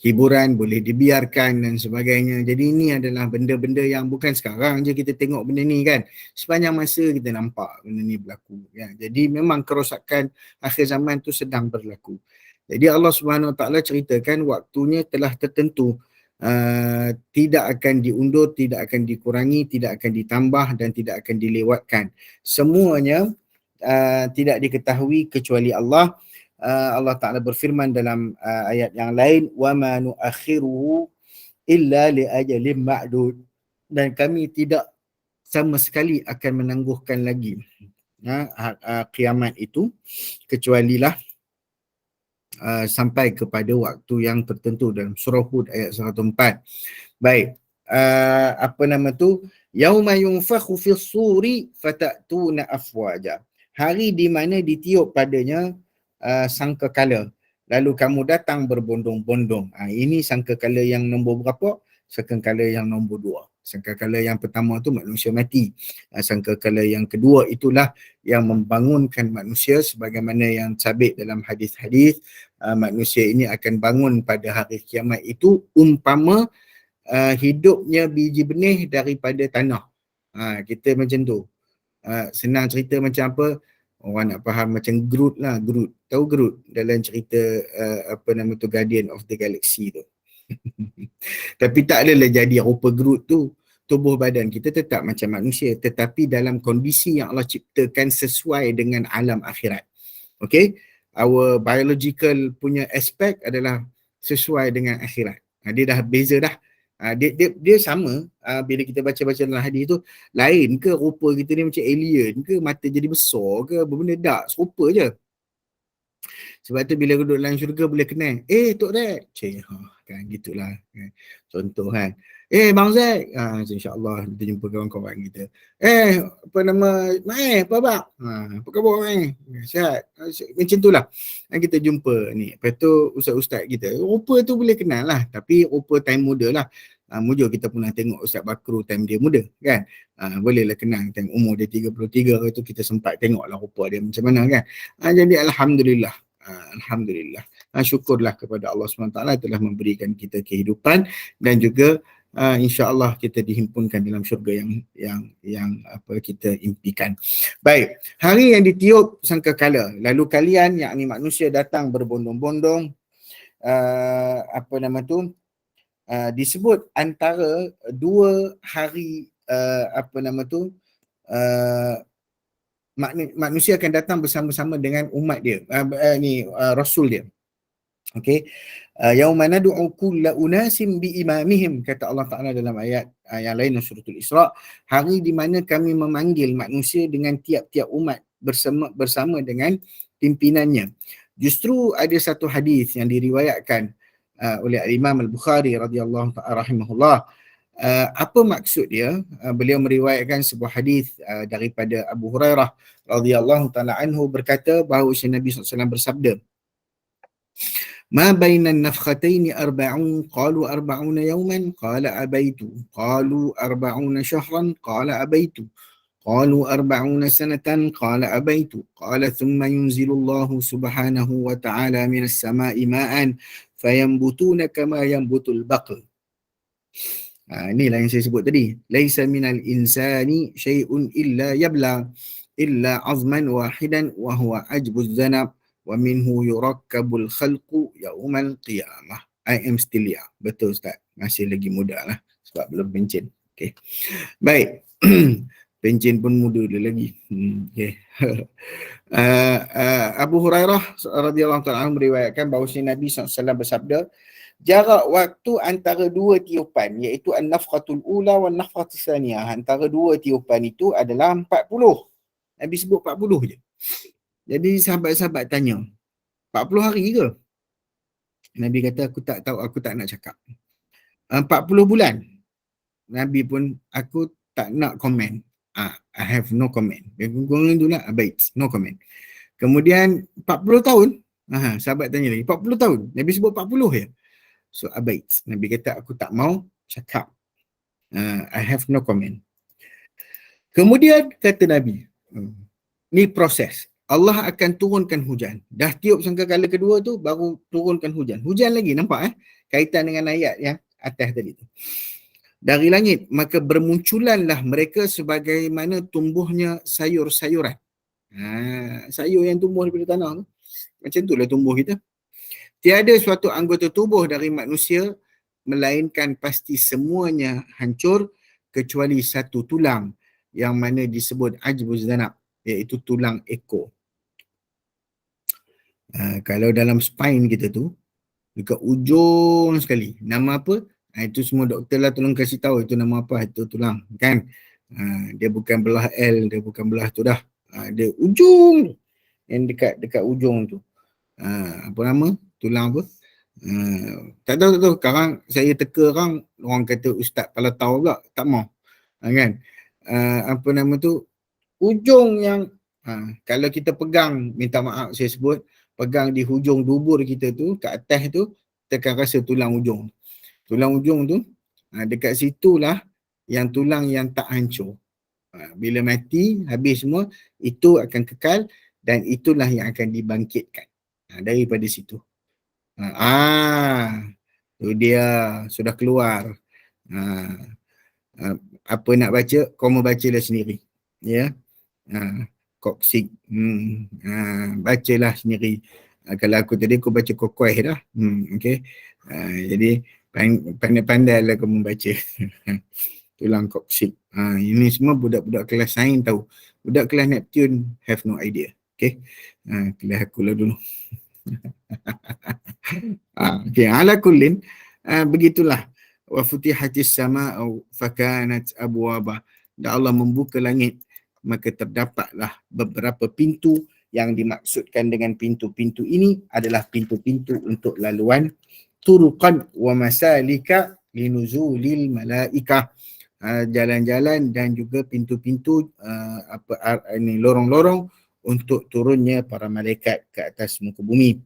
Speaker 2: hiburan boleh dibiarkan dan sebagainya. Jadi ini adalah benda-benda yang bukan sekarang je kita tengok benda ni kan. Sepanjang masa kita nampak benda ni berlaku. Ya. Jadi memang kerosakan akhir zaman tu sedang berlaku. Jadi Allah Subhanahu Wa Taala ceritakan waktunya telah tertentu. Tidak akan diundur, tidak akan dikurangi, tidak akan ditambah dan tidak akan dilewatkan. Semuanya tidak diketahui kecuali Allah. Allah Ta'ala berfirman dalam ayat yang lain, وَمَا نُؤَخِّرُهُ إِلَّا لِأَجَلٍ مَعْدُودٍ, dan kami tidak sama sekali akan menangguhkan lagi kiamat itu kecualilah sampai kepada waktu yang tertentu, dalam surah Hud ayat 104. Baik, yauma yunfakhu fis suri fatatuna afwaja, hari di mana ditiup padanya sangkakala, lalu kamu datang berbondong-bondong. Ini sangkakala yang nombor berapa? Sangkakala yang nombor 2. Sangkakala yang pertama tu manusia mati. Sangkakala yang kedua itulah yang membangunkan manusia, sebagaimana yang sabit dalam hadis-hadis. Manusia ini akan bangun pada hari kiamat itu umpama hidupnya biji benih daripada tanah. Kita macam tu. Senang cerita macam apa? Orang nak faham macam Groot lah. Groot. Tahu Groot dalam cerita Guardian of the Galaxy tu. Tapi tak adalah jadi rupa Groot tu. Tubuh badan kita tetap macam manusia, tetapi dalam kondisi yang Allah ciptakan sesuai dengan alam akhirat. Okay? Our biological punya aspek adalah sesuai dengan akhirat. Dia dah beza dah. Dia sama bila kita baca-baca dalam hadis tu, lain ke rupa kita ni macam alien ke, mata jadi besar ke, benda tak, serupa je. Sebab tu bila duduk dalam syurga boleh kenal, Tok Dad, kan gitulah. Contoh kan, Bang Zaid, insya-Allah kita jumpa kawan-kawan kita. Apa abang? Apa khabar sihat? Macam tu lah. Kita jumpa ni. Lepas tu ustaz-ustaz kita, rupa tu boleh kenal lah, tapi rupa time muda lah. Mujur kita pernah tengok Ustaz Bakru time dia muda kan. Bolehlah kenang time umur dia 33 tu kita sempat tengoklah rupa dia macam mana kan. Jadi Alhamdulillah. Alhamdulillah. Syukurlah kepada Allah SWT telah memberikan kita kehidupan dan juga insya-Allah kita dihimpunkan dalam syurga yang apa kita impikan. Baik, hari yang ditiup sangkakala, lalu kalian yakni manusia datang berbondong-bondong, apa nama tu, disebut antara dua hari apa nama tu, manusia akan datang bersama-sama dengan umat dia, rasul dia. Okey, yauma nad'u kulla unasim bi imamihim, kata Allah Taala dalam ayat yang lain suratul Isra, hari di mana kami memanggil manusia dengan tiap-tiap umat bersama dengan pimpinannya. Justru ada satu hadis yang diriwayatkan oleh Imam Al-Bukhari radhiyallahu ta'ala rahimahullah. Apa maksud dia? Beliau meriwayatkan sebuah hadis daripada Abu Hurairah radhiyallahu ta'ala anhu berkata bahawa Nabi SAW bersabda, ما بين النفختين 40 قالوا 40 يوما قال أبيت قالوا 40 شهرا قال أبيت قالوا 40 سنة قال أبيت قال ثم ينزل الله سبحانه وتعالى من السماء ماء فينبتون كما ينبت البقل. Inilah yang saya sebut tadi. Laisa minal insani syai'un illa yabla illa azman wahidan wa huwa ajbuz zanab wa minhu yurakkabul khalqu yaumal qiyamah. I am still young. Betul Ustaz, masih lagi muda lah sebab belum pencen. Okay. Baik. Pencen pun muda dia lagi. Okay. Abu Hurairah radhiyallahu ta'ala meriwayatkan bahawa Nabi SAW bersabda, jarak waktu antara dua tiupan iaitu an-nafqatul ula wa an-nafqatus tsaniyah, antara dua tiupan itu adalah 40. Nabi sebut 40 je. Jadi sahabat-sahabat tanya, 40 hari ke? Nabi kata, aku tak tahu, aku tak nak cakap. 40 bulan. Nabi pun, aku tak nak komen. I have no comment. Guna itulah, abait, no comment. Kemudian 40 tahun, sahabat tanya lagi, 40 tahun. Nabi sebut 40 je. So abait. Nabi kata, aku tak mau cakap. I have no comment. Kemudian kata Nabi, ni proses. Allah akan turunkan hujan. Dah tiup sangkakala kedua tu baru turunkan hujan. Hujan lagi, nampak kaitan dengan ayat yang atas tadi tu. Dari langit, maka bermunculanlah mereka sebagaimana tumbuhnya sayur-sayuran. Sayur yang tumbuh daripada tanah tu. Macam itulah tumbuh kita. Tiada suatu anggota tubuh dari manusia melainkan pasti semuanya hancur kecuali satu tulang yang mana disebut ajbuz zanab, iaitu tulang ekor. Kalau dalam spine kita tu, dekat ujung sekali, nama apa? Itu semua doktor lah tolong kasih tahu itu nama apa, itu tulang kan. Dia bukan belah L, dia bukan belah tu dah. Dia ujung yang dekat ujung tu. Apa nama? Tulang apa? Tak tahu. Sekarang saya teka orang kata ustaz pala tahu pula, tak mau. Kan? Apa nama tu? Ujung yang kalau kita pegang, minta maaf saya sebut, pegang di hujung dubur kita tu, kat atas tu, kita akan rasa tulang ujung. Tulang ujung tu, dekat situlah yang tulang yang tak hancur. Bila mati, habis semua, itu akan kekal dan itulah yang akan dibangkitkan. Daripada situ. Tu dia sudah keluar. Apa nak baca, kau mau bacalah sendiri. Ya. Koksik. Bacalah sendiri. Kalau aku tadi aku baca kokoih dah. Okay. Jadi pandai-pandailah kamu baca. Tulang koksik. Ini semua budak-budak kelas sains tahu. Budak kelas Neptune have no idea. Okay. Kelas aku lah dulu. Okay. Ala kullin, begitulah. Wa futihatis sama'u fakanat abwaba. Dan Allah membuka langit, maka terdapatlah beberapa pintu. Yang dimaksudkan dengan pintu-pintu ini adalah pintu-pintu untuk laluan turuqan wa masalika linuzulil malaikah, jalan-jalan dan juga pintu-pintu lorong-lorong untuk turunnya para malaikat ke atas muka bumi.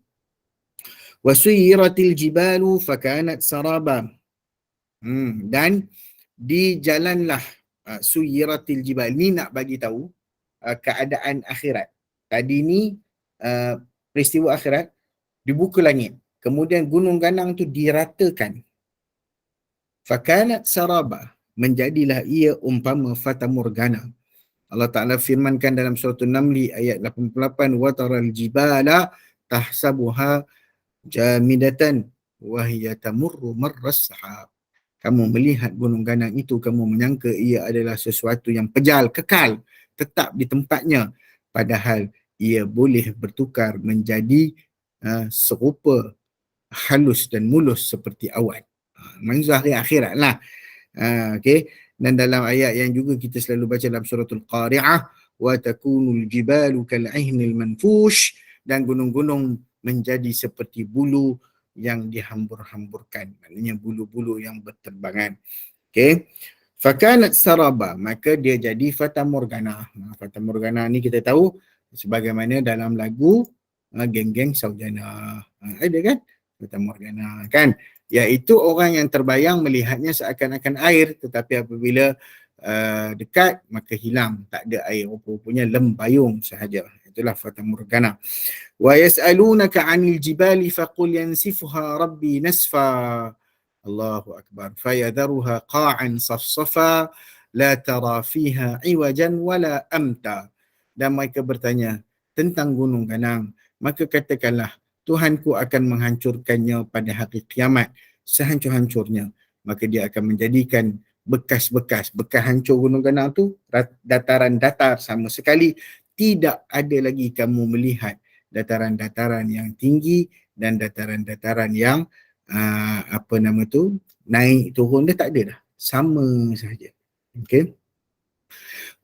Speaker 2: Wasuyiratil jibalu fakanat saraba. Dan di jalanlah suyiratil jibal. Ni nak bagi tahu keadaan akhirat. Tadi ni peristiwa akhirat, dibuka langit. Kemudian gunung ganang tu diratakan. Fakanat saraba, menjadilah ia umpama fata morgana. Allah Ta'ala firmankan dalam surah An-Naml ayat 88, wa taral jibala tahsabuha jamidatan wa hiya tamurru marras sahab. Kamu melihat gunung ganang itu, kamu menyangka ia adalah sesuatu yang pejal, kekal, tetap di tempatnya, padahal ia boleh bertukar menjadi serupa halus dan mulus seperti awan. Maksudnya hari akhirat lah. Okay. Dan dalam ayat yang juga kita selalu baca dalam suratul Qari'ah, wa takunul jibalu kal'ihnil manfush, dan gunung-gunung menjadi seperti bulu yang dihambur-hamburkan, maknanya bulu-bulu yang berterbangan. Okay. Fakanat saraba, maka dia jadi fata morgana. Fata morgana ni kita tahu sebagaimana dalam lagu Geng-Geng Saujana. Ada kan? Fata morgana kan? Iaitu orang yang terbayang melihatnya seakan-akan air, tetapi apabila dekat maka hilang, tak ada air, rupa-rupanya lembayung sahaja. Itulah fata morgana. Wa yas'alunaka 'anil jibali faqul yansifuha rabbi nasfa. Allahu akbar. Fayadharuha qa'an safsafa la tara fiha 'iwajan wala amta. Dan mereka bertanya tentang gunung ganang, maka katakanlah, Tuhanku akan menghancurkannya pada hari kiamat sehancur-hancurnya. Maka dia akan menjadikan bekas hancur gunung ganang tu dataran datar sama sekali. Tidak ada lagi kamu melihat dataran-dataran yang tinggi dan dataran-dataran yang naik turun, dia tak ada dah. Sama sahaja. Okey.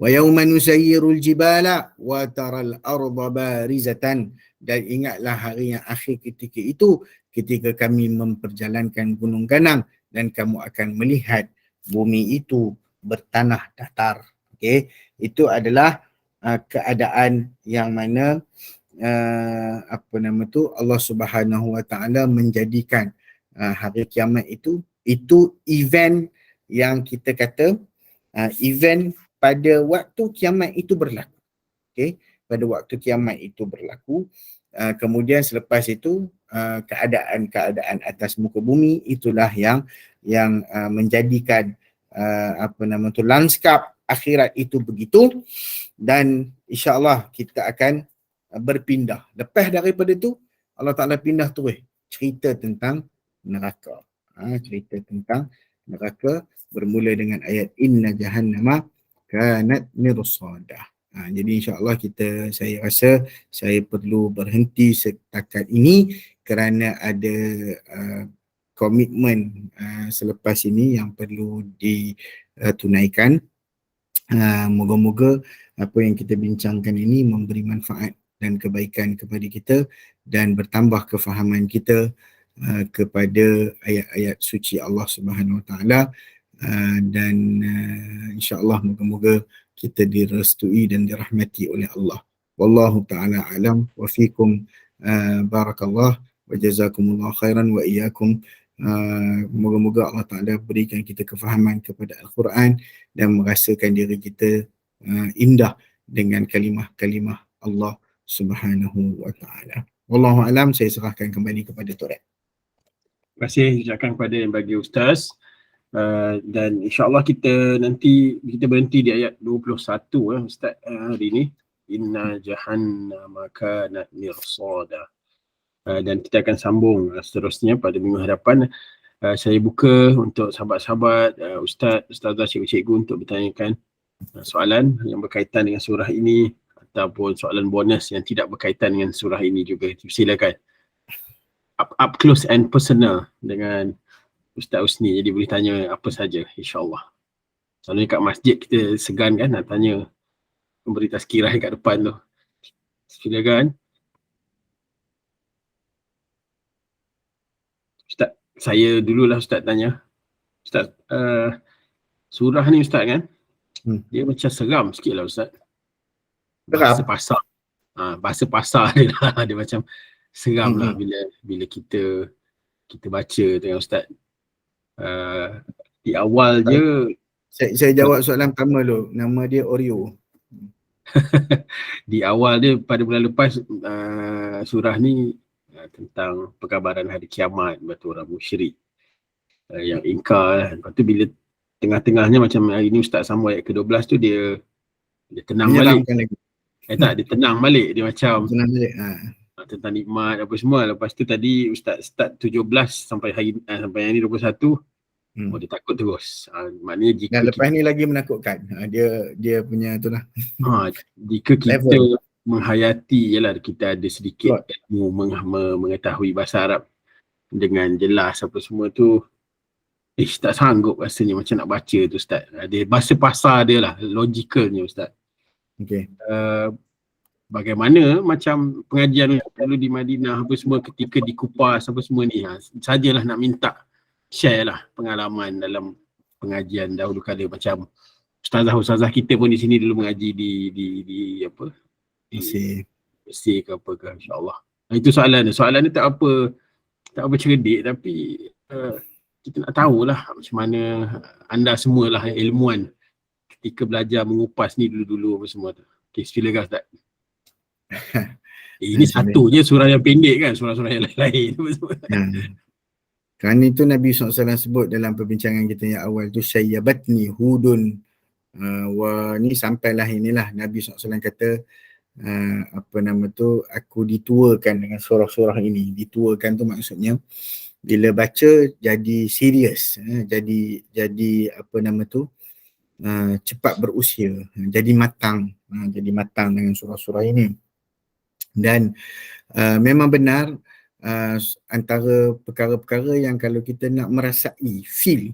Speaker 2: Wa yawma nusayyirul jibala wa taral arda barizatan, dan ingatlah hari yang akhir ketika itu, ketika kami memperjalankan gunung ganang dan kamu akan melihat bumi itu bertanah datar. Okey, itu adalah keadaan yang mana Allah Subhanahu Wa Taala menjadikan hari kiamat itu event yang kita kata event pada waktu kiamat itu berlaku. Okey, pada waktu kiamat itu berlaku. Kemudian selepas itu keadaan atas muka bumi itulah yang menjadikan lanskap akhirat itu begitu. Dan insya-Allah kita akan berpindah. Lepas daripada itu Allah Ta'ala pindah terus cerita tentang neraka. Cerita tentang neraka bermula dengan ayat inna jahannama kanat mirsada. Jadi insya-Allah saya rasa saya perlu berhenti setakat ini kerana ada komitmen selepas ini yang perlu ditunaikan. Moga-moga apa yang kita bincangkan ini memberi manfaat dan kebaikan kepada kita dan bertambah kefahaman kita kepada ayat-ayat suci Allah Subhanahu Wa Taala, dan insya-Allah moga-moga kita direstui dan dirahmati oleh Allah. Wallahu taala alam wa fikum barakallah wa jazakumullah khairan wa iyyakum. Moga-moga Allah Taala berikan kita kefahaman kepada Al-Quran dan merasakan diri kita indah dengan kalimah-kalimah Allah Subhanahu wa taala. Wallahu alam, saya serahkan kembali kepada Tok.
Speaker 1: Terima kasih ucapkan kepada yang bagi Ustaz. Dan insya-Allah kita nanti kita berhenti di ayat 21 Ustaz hari ini. Inna jahannama kanat mirsada. Dan kita akan sambung seterusnya pada minggu hadapan. Saya buka untuk sahabat-sahabat, ustazah, cikgu-cikgu untuk bertanyakan soalan yang berkaitan dengan surah ini ataupun soalan bonus yang tidak berkaitan dengan surah ini juga. Silakan. Up close and personal dengan Ustaz Husni, jadi boleh tanya apa saja insya-Allah. Selalunya kat masjid kita segan kan nak tanya, memberi tazkirah kat depan tu. Silakan. Ustaz, saya dululah Ustaz tanya. Ustaz, surah ni Ustaz kan, dia macam seram sikit lah Ustaz. Bahasa pasar. Bahasa pasar dia lah. Dia macam seram lah bila kita baca dengan Ustaz. Di awal je,
Speaker 2: Saya jawab soalan pertama dulu. Nama dia Oreo.
Speaker 1: di awal dia pada bulan lepas surah ni tentang perkabaran hari kiamat, lepas tu orang musyrik yang ingkar lah. Lepas tu bila tengah-tengahnya macam hari ni Ustaz sambung ayat ke-12 tu dia tenang balik.
Speaker 2: Menyeramkan lagi.
Speaker 1: Tak, dia tenang balik. Dia macam
Speaker 2: Tenang balik.
Speaker 1: tentang nikmat apa semua. Lepas tu tadi Ustaz start 17 sampai yang ni 21. Dia takut terus. Maknanya jika
Speaker 2: Dan lepas ni lagi menakutkan. Dia punya tu lah.
Speaker 1: Jika kita menghayati, ialah kita ada sedikit ilmu mengetahui bahasa Arab dengan jelas apa semua tu, tak sanggup rasanya macam nak baca tu Ustaz. Dia bahasa pasar dia lah, logicalnya Ustaz.
Speaker 2: Okay.
Speaker 1: Bagaimana macam pengajian dulu di Madinah apa semua ketika dikupas apa semua ni, sajalah nak minta share lah pengalaman dalam pengajian dahulu kala. Macam ustazah-ustazah kita pun di sini dulu mengaji di apa, di Mesir ke apa ke, insyaAllah. Itu soalan ni tak apa cerdik, tapi kita nak tahulah macam mana anda semualah ilmuwan ketika belajar mengupas ni dulu-dulu apa semua tu. Okay, silakan Ustaz. Ini satu je surah yang pendek kan, surah-surah yang lain.
Speaker 2: Kerana itu Nabi SAW sebut dalam perbincangan kita yang awal tu, syayyabatni hudun. Ni sampailah inilah Nabi SAW kata, aku dituakan dengan surah-surah ini. Dituakan tu maksudnya bila baca jadi serius, jadi cepat berusia, jadi matang dengan surah-surah ini. Dan memang benar, antara perkara-perkara yang kalau kita nak merasai, feel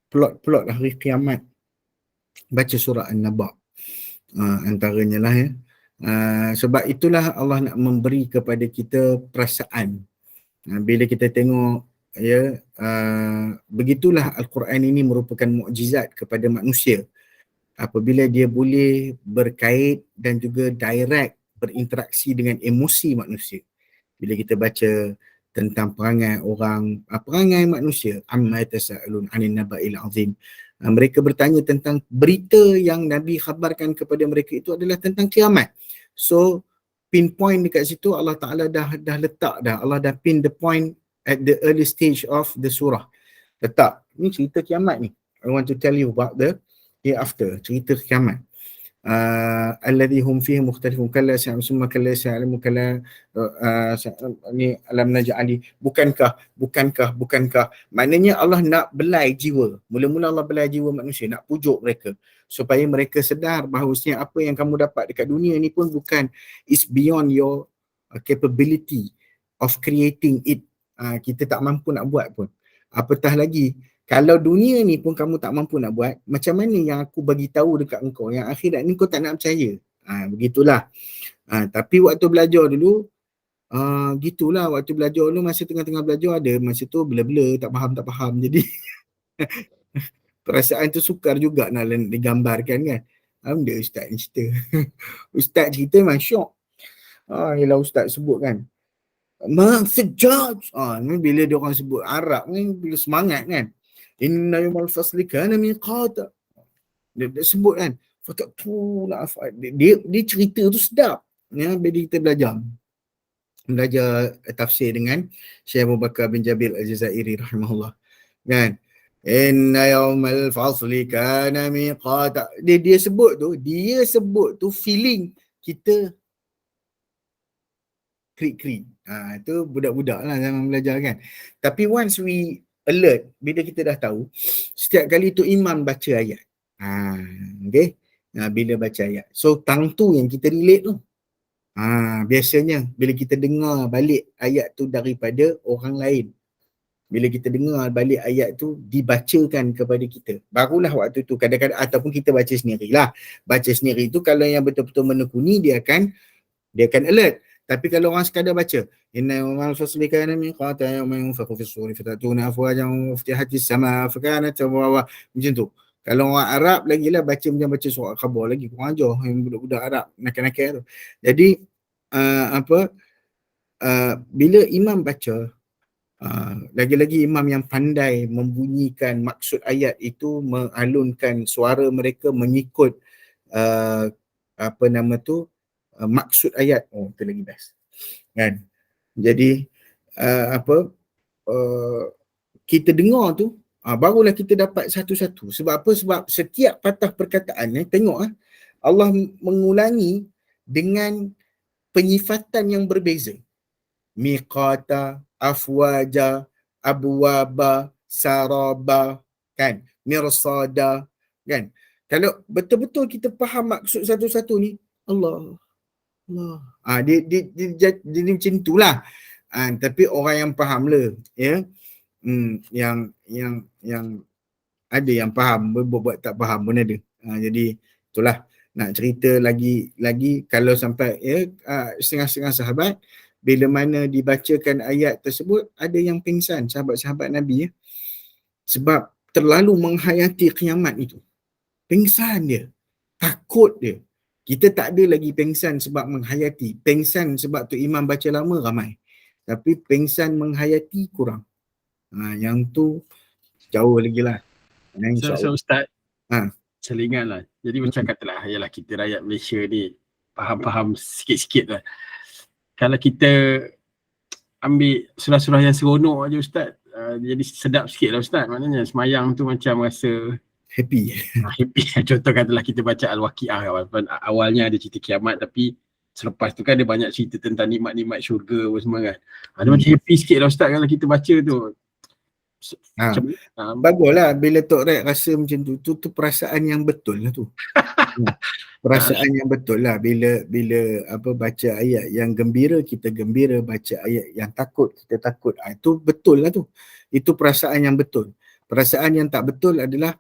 Speaker 2: plot hari kiamat, baca surah An-Naba. Antaranya lah ya. Sebab itulah Allah nak memberi kepada kita perasaan. Bila kita tengok ya, begitulah Al-Quran ini merupakan mukjizat kepada manusia. Apabila dia boleh berkait dan juga direct berinteraksi dengan emosi manusia. Bila kita baca tentang perangai manusia, amma yatasaalun 'anil naba'il 'azim. Mereka bertanya tentang berita yang Nabi khabarkan kepada mereka itu adalah tentang kiamat. So pinpoint dekat situ Allah Taala dah letak dah. Allah dah pin the point at the early stage of the surah. Letak, ni cerita kiamat ni. I want to tell you about the hereafter, cerita kiamat. Alladhi hum fihi mukhtalifun kalla sa'amsumma kalla sa'alamu kalla ni alam naj'ali. Bukankah maknanya Allah nak belai jiwa. Mula-mula Allah belai jiwa manusia, nak pujuk mereka supaya mereka sedar bahawasanya apa yang kamu dapat dekat dunia ni pun bukan, is beyond your capability of creating it. Kita tak mampu nak buat pun. Apatah lagi kalau dunia ni pun kamu tak mampu nak buat, macam mana yang aku bagi tahu dekat engkau yang akhirat ni kau tak nak percaya. Begitulah. Tapi waktu belajar dulu, gitulah waktu belajar dulu, masa tengah-tengah belajar ada masa tu bela-bela, tak faham. Jadi perasaan tu sukar juga nak digambarkan kan. Benda ustaz ni cerita. Ustaz cerita memang syok. Yelah ustaz sebut kan, Sejaj. Ni bila dia orang sebut Arab ni, bila semangat kan. Inna yawmal fasli kana miqata. Dia sebut kan. Dia cerita tu sedap. Ya, bila kita belajar tafsir dengan Syekh Abu Bakar bin Jabil Al-Jazairi rahimahullah. Kan? Inna yawmal fasli kana miqata. Dia sebut tu feeling kita krik-krik. Itu budak-budak lah zaman belajar kan. Tapi once we alert, bila kita dah tahu, setiap kali tu imam baca ayat. Okay. Bila baca ayat. So tang tu yang kita relate tu. Biasanya bila kita dengar balik ayat tu daripada orang lain. Bila kita dengar balik ayat tu dibacakan kepada kita, barulah waktu tu kadang-kadang, ataupun kita baca sendirilah. Baca sendiri tu kalau yang betul-betul menekuni, dia akan alert. Tapi kalau orang sekadar baca, inna yawmal fasli kana miqata yawman yunfakhu fis suri fatatuna afwajan wa futihatis sama fakanat abwaaba. Macam tu. Kalau orang Arab lagilah baca macam baca surah khabar lagi, kurang ajar yang budak-budak Arab nakal-nakal tu. Jadi bila imam baca, Lagi-lagi imam yang pandai membunyikan maksud ayat itu, mengalunkan suara mereka mengikut maksud ayat. Oh, itu lagi best. Kan? Jadi kita dengar tu, barulah kita dapat satu-satu. Sebab apa? Sebab setiap patah perkataan tengok Allah mengulangi dengan penyifatan yang berbeza. Miqata, afwaja, abwaba, saraba, kan? Mirsada, kan? Kalau betul-betul kita faham maksud satu-satu ni, Allah. Dia macam itulah. Tapi orang yang faham lah, ya. Yang ada yang faham, buat tak faham pun ada. Jadi itulah, nak cerita lagi kalau sampai setengah-setengah sahabat bila mana dibacakan ayat tersebut ada yang pingsan, sahabat-sahabat Nabi, sebab terlalu menghayati kiamat itu. Pingsan dia, takut dia. Kita tak ada lagi pingsan sebab menghayati. Pingsan sebab tu imam baca lama ramai, tapi pingsan menghayati kurang. Yang tu jauh lagi lah.
Speaker 1: So Ustaz, selingan lah. Jadi macam katalah, yalah kita rakyat Malaysia ni faham-faham sikit-sikit lah. Kalau kita ambil surah-surah yang seronok aja Ustaz, jadi sedap sikit lah Ustaz. Maknanya semayang tu macam rasa
Speaker 2: happy.
Speaker 1: Happy. Contoh katalah kita baca Al-Waqiah, awalnya ada cerita kiamat, tapi selepas tu kan dia banyak cerita tentang nikmat-nikmat syurga apa semua kan. Dia macam happy sikit lah Ustaz kalau kita baca tu.
Speaker 2: Baguslah bila Tok Rek rasa macam tu perasaan yang betul lah tu. Perasaan yang betul lah bila baca ayat yang gembira kita gembira, baca ayat yang takut kita takut. Itu betul lah tu. Itu perasaan yang betul. Perasaan yang tak betul adalah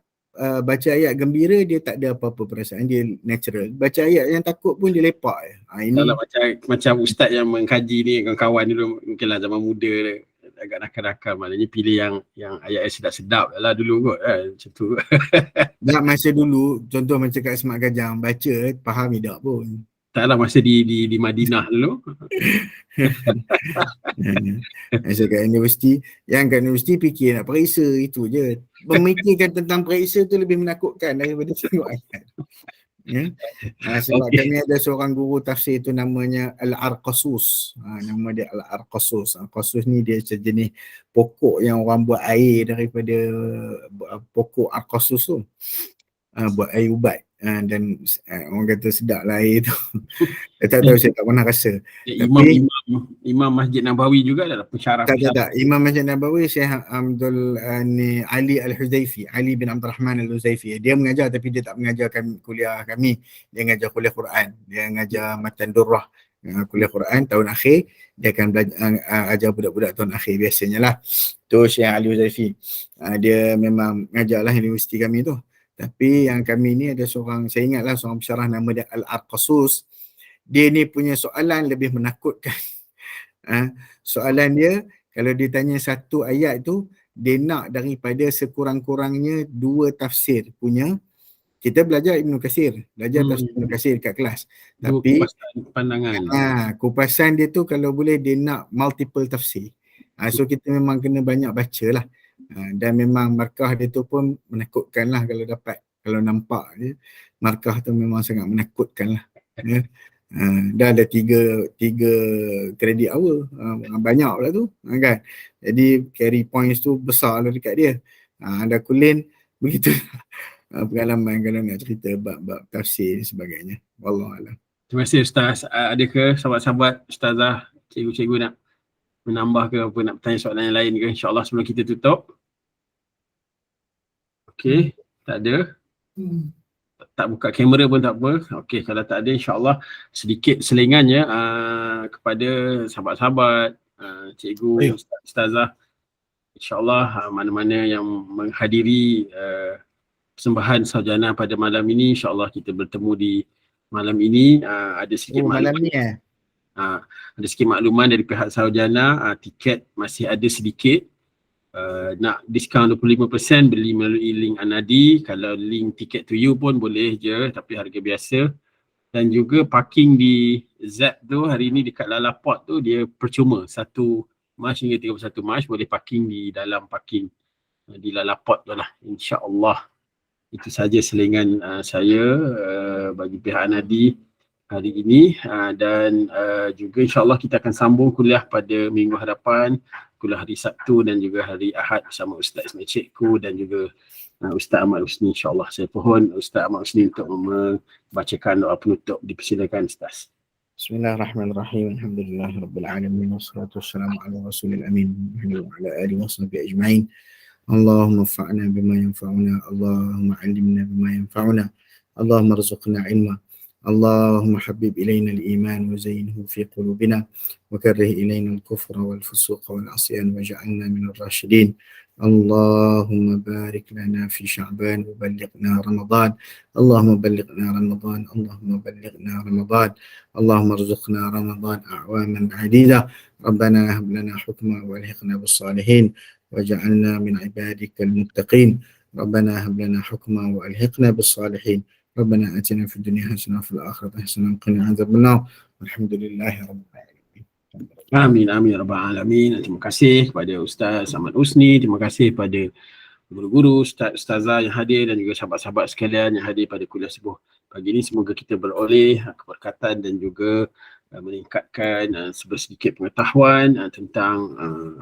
Speaker 2: baca ayat gembira dia tak ada apa-apa perasaan, dia natural. Baca ayat yang takut pun dia lepak. Ini
Speaker 1: macam ustaz yang mengkaji ni, kawan-kawan dulu mungkinlah zaman muda agak nakal-nakal, maknanya pilih yang ayat sedap-sedap lah dulu kot macam tu.
Speaker 2: Tak, masa dulu contoh macam kat Semak Gajang baca faham tidak pun.
Speaker 1: Taklah masa di Madinah dulu.
Speaker 2: Masa kat universiti, yang kat universiti fikir nak periksa itu je. Memikirkan tentang periksa tu lebih menakutkan daripada tengok ayat. Sebab kami ada seorang guru tafsir tu namanya Al-Arqasus. Nama dia Al-Arqasus. Al-Arqasus ni dia sejenis pokok yang orang buat air daripada pokok Arqasus tu. Buat air ubat. Dan orang kata sedap lah air tu. Tak tahu, saya tak pernah rasa.
Speaker 1: Imam Masjid Nabawi juga adalah pensyarah.
Speaker 2: Tak. Imam Masjid Nabawi Syekh Ali Al-Huzaifi, Ali bin Abdul Rahman Al-Huzaifi. Dia mengajar tapi dia tak mengajarkan kuliah kami. Dia mengajar kuliah Quran. Dia mengajar Matan Durrah, kuliah Quran tahun akhir. Dia akan belajar, ajar budak-budak tahun akhir biasanya lah. Tu Syekh Ali Al-Huzaifi. Dia memang mengajar lah universiti kami tu. Tapi yang kami ni ada seorang, saya ingatlah seorang pensyarah nama dia Al-Arqasus. Dia ni punya soalan lebih menakutkan. Soalan dia, kalau dia tanya satu ayat tu, dia nak daripada sekurang-kurangnya 2 tafsir punya. Kita belajar Ibnu Katsir, belajar tafsir Ibnu Katsir kat kelas. Tapi
Speaker 1: pandangan.
Speaker 2: Kupasan dia tu kalau boleh dia nak multiple tafsir. So kita memang kena banyak baca lah. Dan memang markah dia tu pun menakutkan lah kalau dapat. Kalau nampak je, markah tu memang sangat menakutkan lah. Dah ada 3 kredit hour. Banyak lah tu kan. Jadi carry points tu besar lah dekat dia. Ada kulin begitu pengalaman kalau nak cerita bab tafsir dan sebagainya. Wallahualam.
Speaker 1: Terima kasih Ustaz. Ada ke sahabat-sahabat, ustazah, cikgu-cikgu nak menambah ke apa, nak bertanya soalan yang lain ke, insyaAllah sebelum kita tutup? Okey, tak ada. Tak buka kamera pun tak apa. Okey, kalau tak ada, insyaAllah sedikit selingannya kepada sahabat-sahabat, cikgu, ustazah, insyaAllah mana-mana yang menghadiri persembahan sarjana pada malam ini, insyaAllah kita bertemu di malam ini. Ada sedikit
Speaker 2: malam ni
Speaker 1: ada sikit makluman dari pihak sarjana, tiket masih ada sedikit. Nak diskaun 25% beli melalui link Anadi. Kalau link tiket to you pun boleh je, tapi harga biasa. Dan juga parking di Zap tu hari ni dekat Lalaport tu dia percuma, satu Mac hingga 31 Mac boleh parking di dalam parking di Lalaport tu lah, insya-Allah. Itu saja selingan saya bagi pihak Anadi hari ini, dan juga insya-Allah kita akan sambung kuliah pada minggu hadapan, kuliah hari Sabtu dan juga hari Ahad bersama Ustaz Ismail Cikgu dan juga Ustaz Ahmad Husni, insya-Allah. Saya pohon Ustaz Ahmad Husni untuk membacakan doa penutup, dipersilakan Ustaz.
Speaker 2: Bismillahirrahmanirrahim. Alhamdulillahirabbil alamin wassalatu wassalamu ala rasulil amin wa ala alihi washabbihi ajma'in. Allahumma fa'na bima yanfa'una, Allahumma 'allimna bima yanfa'una, Allahumma rzuqna 'ilma, Allahumma habbib ilayna al-iman wa zayyinhu fi qulubina wa karrih ilayna al-kufra wal fusuqa wal 'isyan waj'alna minal rasyidin. Allahumma barik lana fi Sya'ban wa ballighna Ramadan. Allahumma ballighna Ramadan, Allahumma ballighna Ramadan, Allahumma rzuqna Ramadan a'waman 'adida. Rabbana hab lana hukma wa alhiqna bis salihin waj'alna min 'ibadikal muttaqin. Rabbana hab lana hukma wa alhiqna bis salihin. Rabbana atina fid dunya hasanah wa fil akhirati hasanah wa qina adzabannar. Walhamdulillahi rabbil alamin.
Speaker 1: Amin, amin, rabbal alamin. Terima kasih kepada Ustaz Ahmad Husni, terima kasih kepada guru-guru, ustazah yang hadir dan juga sahabat-sahabat sekalian yang hadir pada kuliah subuh pagi ini. Semoga kita beroleh keberkatan dan juga meningkatkan sedikit pengetahuan tentang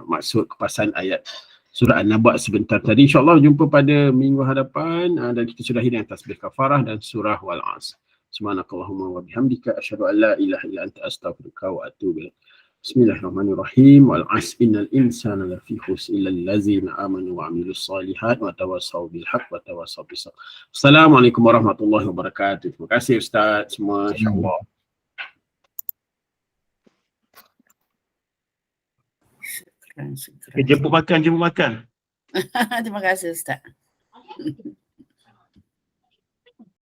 Speaker 1: maksud kepasan ayat surah An-Naba sebentar tadi. InsyaAllah jumpa pada minggu hadapan dan kita sudahi dengan tasbih kafarah dan surah Wal-'Asr. Subhanakallahumma wa bihamdika asyhadu an la ilaha illa anta astaghfiruka wa atubu ilaik. Bismillahirrahmanirrahim. Wal 'asr innal insana lafi khusr illa allazina amanu wa 'amilus solihat wa tawassaw bil haqq wa tawassaw bis sabr. Assalamualaikum warahmatullahi wabarakatuh. Terima kasih Ustaz semua, insya-Allah.
Speaker 3: Syukran.
Speaker 1: Jemput makan.
Speaker 3: Terima kasih Ustaz.